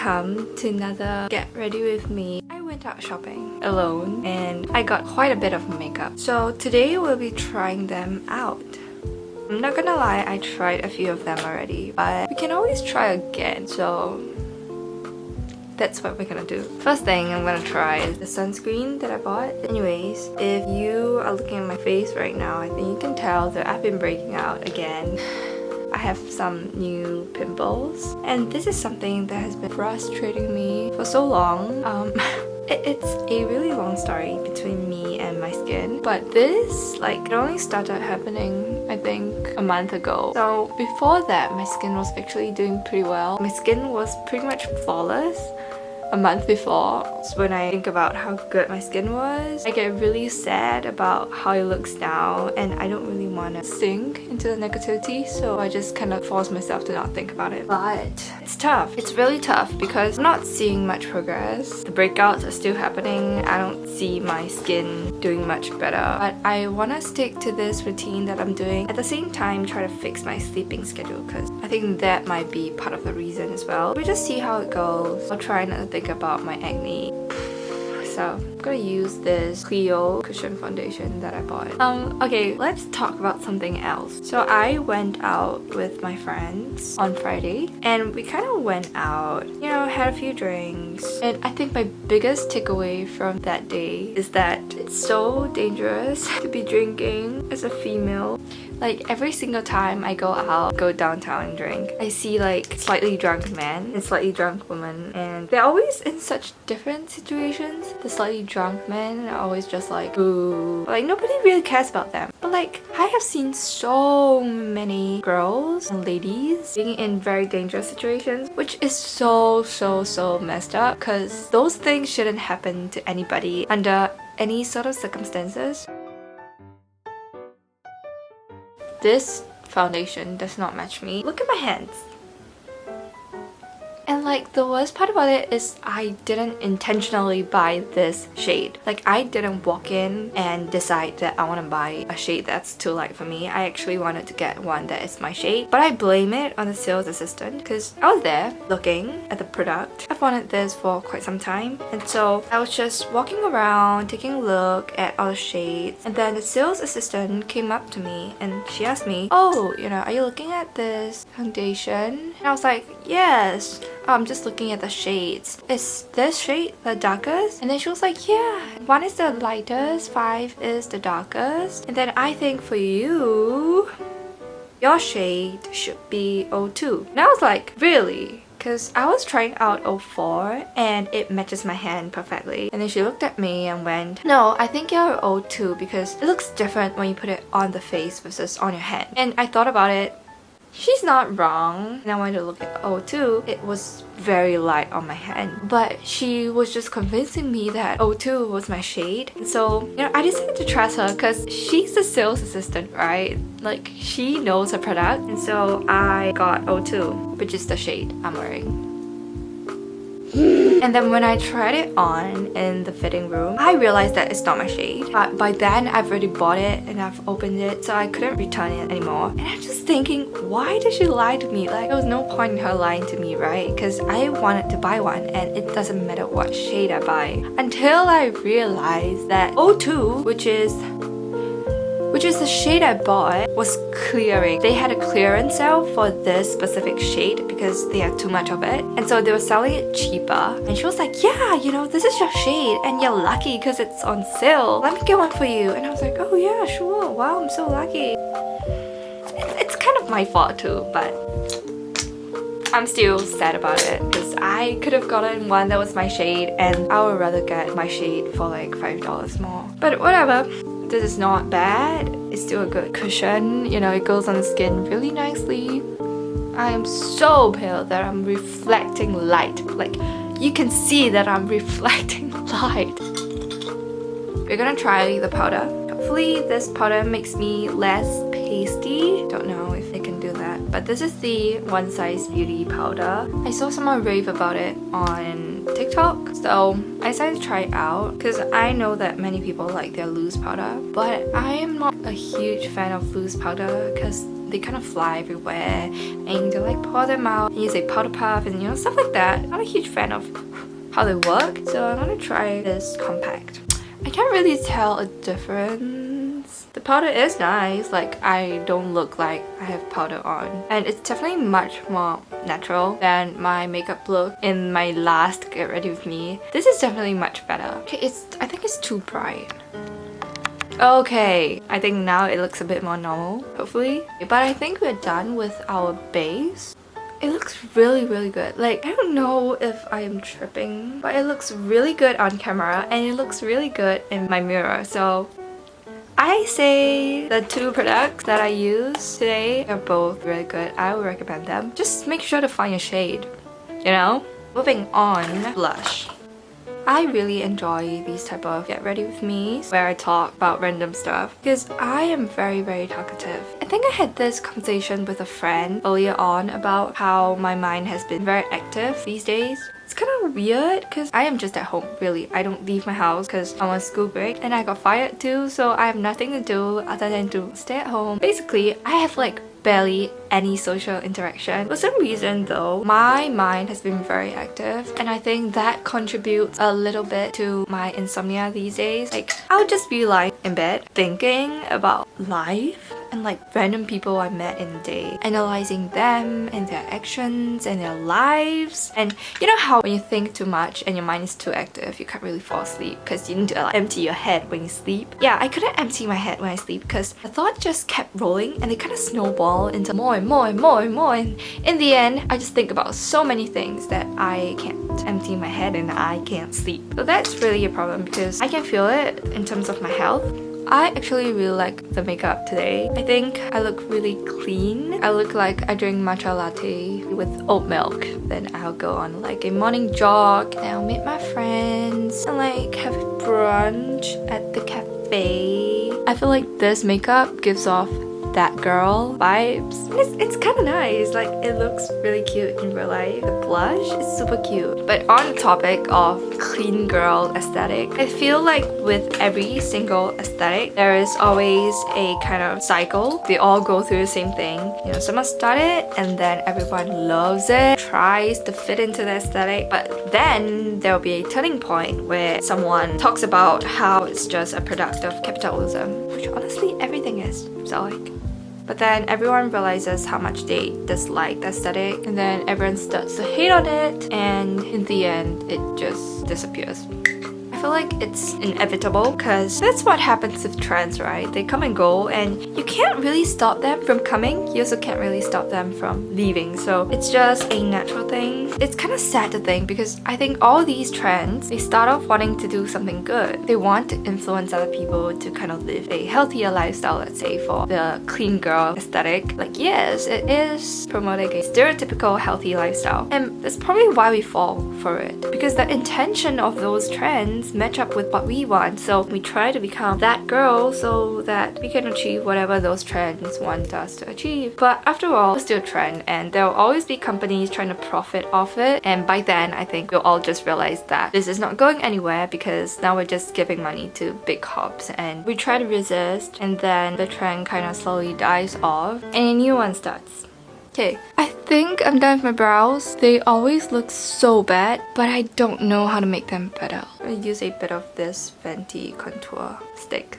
welcome to another Get Ready With Me. I went out shopping alone and I got quite a bit of makeup. So today we'll be trying them out. I'm not gonna lie, I tried a few of them already, but we can always try again, so that's what we're gonna do. First thing I'm gonna try is the sunscreen that I bought. Anyways, if you are looking at my face right now, I think you can tell that I've been breaking out again. I have some new pimples, and this is something that has been frustrating me for so long. It's a really long story between me and my skin, but this, it only started happening, I think, a month ago. So before that, my skin was actually doing pretty well. My skin was pretty much flawless a month before. So when I think about how good my skin was, I get really sad about how it looks now, and I don't really want to sink into the negativity, so I just kind of force myself to not think about it. But it's tough. It's really tough because I'm not seeing much progress. The breakouts are still happening. I don't see my skin doing much better, but I want to stick to this routine that I'm doing. At the same time, try to fix my sleeping schedule, because I think that might be part of the reason as well. We just see how it goes. I'll try not to think about my acne. So I'm gonna use this Clio cushion foundation that I bought. Okay, let's talk about something else. So I went out with my friends on Friday and we kind of went out, you know, had a few drinks. And I think my biggest takeaway from that day is that it's so dangerous to be drinking as a female. Like every single time I go out, go downtown and drink, I see slightly drunk men and slightly drunk women, and they're always in such different situations. The slightly drunk men are always just ooh, nobody really cares about them. But I have seen so many girls and ladies being in very dangerous situations, which is so messed up, because those things shouldn't happen to anybody under any sort of circumstances. This foundation does not match me. Look at my hands. And the worst part about it is I didn't intentionally buy this shade. I didn't walk in and decide that I want to buy a shade that's too light for me. I actually wanted to get one that is my shade. But I blame it on the sales assistant, because I was there looking at the product. I've wanted this for quite some time. And so I was just walking around, taking a look at all the shades. And then the sales assistant came up to me and she asked me, "Oh, are you looking at this foundation?" And I was like, "Yes. I'm just looking at the shades. Is this shade the darkest?" And then she was like, "Yeah, 1 is the lightest, 5 is the darkest. And then I think for you, your shade should be 02. And I was like, "Really?" Because I was trying out 04 and it matches my hand perfectly. And then she looked at me and went, "No, I think you're 02 because it looks different when you put it on the face versus on your hand." And I thought about it. She's not wrong. And I wanted to look at 02. It was very light on my hand. But she was just convincing me that 02 was my shade. And so, I decided to trust her because she's the sales assistant, right? She knows her product. And so I got 02, which is the shade I'm wearing. And then when I tried it on in the fitting room, I realized that it's not my shade. But by then, I've already bought it and I've opened it, so I couldn't return it anymore. And I'm just thinking, why did she lie to me? There was no point in her lying to me, right? Because I wanted to buy one and it doesn't matter what shade I buy. Until I realized that 02, which is the shade I bought, was clearing. They had a clearance sale for this specific shade because they had too much of it. And so they were selling it cheaper. And she was like, "Yeah, this is your shade and you're lucky because it's on sale. Let me get one for you." And I was like, "Oh yeah, sure. Wow, I'm so lucky." It's kind of my fault too, but I'm still sad about it because I could have gotten one that was my shade, and I would rather get my shade for $5 more. But whatever. This is not bad. It's still a good cushion. It goes on the skin really nicely. I am so pale that I'm reflecting light. You can see that I'm reflecting light. We're gonna try the powder. Hopefully this powder makes me less pasty. Don't know if they can do that. But this is the One Size Beauty powder. I saw someone rave about it on TikTok, so I decided to try it out because I know that many people like their loose powder, but I am not a huge fan of loose powder because they kind of fly everywhere and you like pour them out and use a powder puff and stuff like that. I'm not a huge fan of how they work, so I'm gonna try this compact. I can't really tell a difference. The powder is nice, like I don't look like I have powder on, and it's definitely much more natural than my makeup look in my last Get Ready With Me. This is definitely much better. Okay, I think it's too bright. Okay, I think now it looks a bit more normal, hopefully. But I think we're done with our base. It looks really good. Like, I don't know if I am tripping, but it looks really good on camera and it looks really good in my mirror. So I say the two products that I use today are both really good. I would recommend them. Just make sure to find your shade, you know? Moving on, blush. I really enjoy these type of Get Ready With Me where I talk about random stuff because I am very talkative. I think I had this conversation with a friend earlier on about how my mind has been very active these days. It's kind of weird because I am just at home, really. I don't leave my house because I'm on school break and I got fired too, so I have nothing to do other than to stay at home. Basically, I have like barely any social interaction. For some reason though, my mind has been very active and I think that contributes a little bit to my insomnia these days. Like, I'll just be like in bed thinking about life and like random people I met in the day, analyzing them and their actions and their lives. And you know how when you think too much and your mind is too active, you can't really fall asleep because you need to like empty your head when you sleep. Yeah, I couldn't empty my head when I sleep because the thought just kept rolling and they kind of snowball into more and more. And in the end, I just think about so many things that I can't empty my head and I can't sleep. So that's really a problem because I can feel it in terms of my health. I actually really like the makeup today. I think I look really clean. I look like I drink matcha latte with oat milk. Then I'll go on like a morning jog and I'll meet my friends and like have brunch at the cafe. I feel like this makeup gives off that girl vibes. It's kind of nice. Like, it looks really cute in real life. The blush is super cute. But on the topic of clean girl aesthetic, I feel like with every single aesthetic, there is always a kind of cycle. They all go through the same thing. You know, someone started and then everyone loves it, tries to fit into the aesthetic, but then there'll be a turning point where someone talks about how it's just a product of capitalism, which honestly everything is. So like, but then everyone realizes how much they dislike the aesthetic and then everyone starts to hate on it and in the end it just disappears. I feel like it's inevitable because that's what happens with trends, right? They come and go and you can't really stop them from coming. You also can't really stop them from leaving. So it's just a natural thing. It's kind of sad to think because I think all these trends, they start off wanting to do something good. They want to influence other people to kind of live a healthier lifestyle, let's say for the clean girl aesthetic. Like, yes, it is promoting a stereotypical healthy lifestyle. And that's probably why we fall for it. Because the intention of those trends match up with what we want, so we try to become that girl so that we can achieve whatever those trends want us to achieve. But after all, it's still a trend and there will always be companies trying to profit off it, and by then I think we'll all just realize that this is not going anywhere because now we're just giving money to big hops and we try to resist and then the trend kind of slowly dies off and a new one starts. Okay, I think I'm done with my brows. They always look so bad, but I don't know how to make them better. I use a bit of this Fenty contour stick.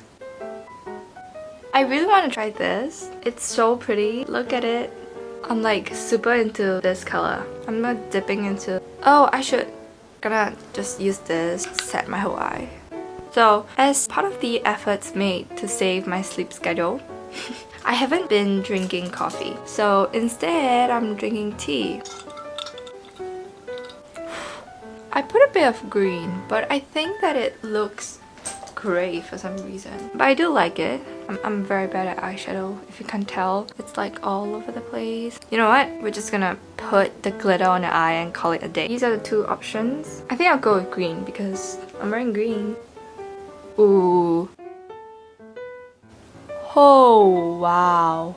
I really want to try this. It's so pretty. Look at it. I'm like super into this color. I'm not dipping into... Oh, I should... gonna just use this to set my whole eye. So, as part of the efforts made to save my sleep schedule, I haven't been drinking coffee, so instead I'm drinking tea. I put a bit of green, but I think that it looks gray for some reason. But I do like it. I'm very bad at eyeshadow, if you can tell. It's like all over the place. You know what? We're just gonna put the glitter on the eye and call it a day. These are the two options. I think I'll go with green because I'm wearing green. Ooh. Oh, wow.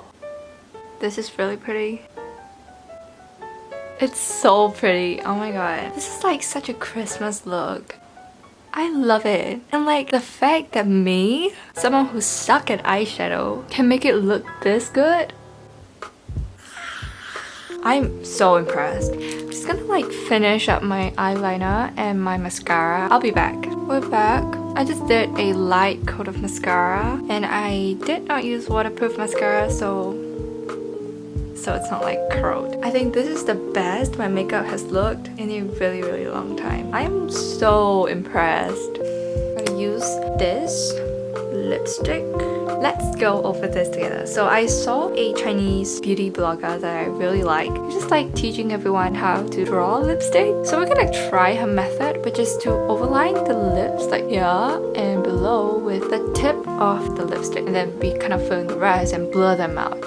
This is really pretty. It's so pretty. Oh my god. This is like such a Christmas look. I love it. And like the fact that me, someone who suck at eyeshadow, can make it look this good. I'm so impressed. I'm just gonna like finish up my eyeliner and my mascara. I'll be back. We're back. I just did a light coat of mascara and I did not use waterproof mascara, so it's not like curled. I think this is the best my makeup has looked in a really long time. I am so impressed. I'm gonna use this lipstick. Let's go over this together. So I saw a Chinese beauty blogger that I really like. She's just like teaching everyone how to draw lipstick. So we're gonna try her method, which is to overline the lips like here and below with the tip of the lipstick, and then we kind of fill in the rest and blur them out.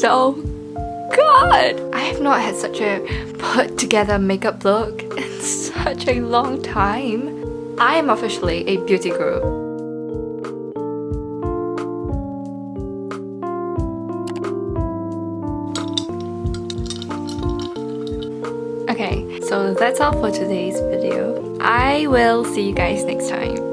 So good! I have not had such a put together makeup look in such a long time. I am officially a beauty guru. Okay, so that's all for today's video. I will see you guys next time.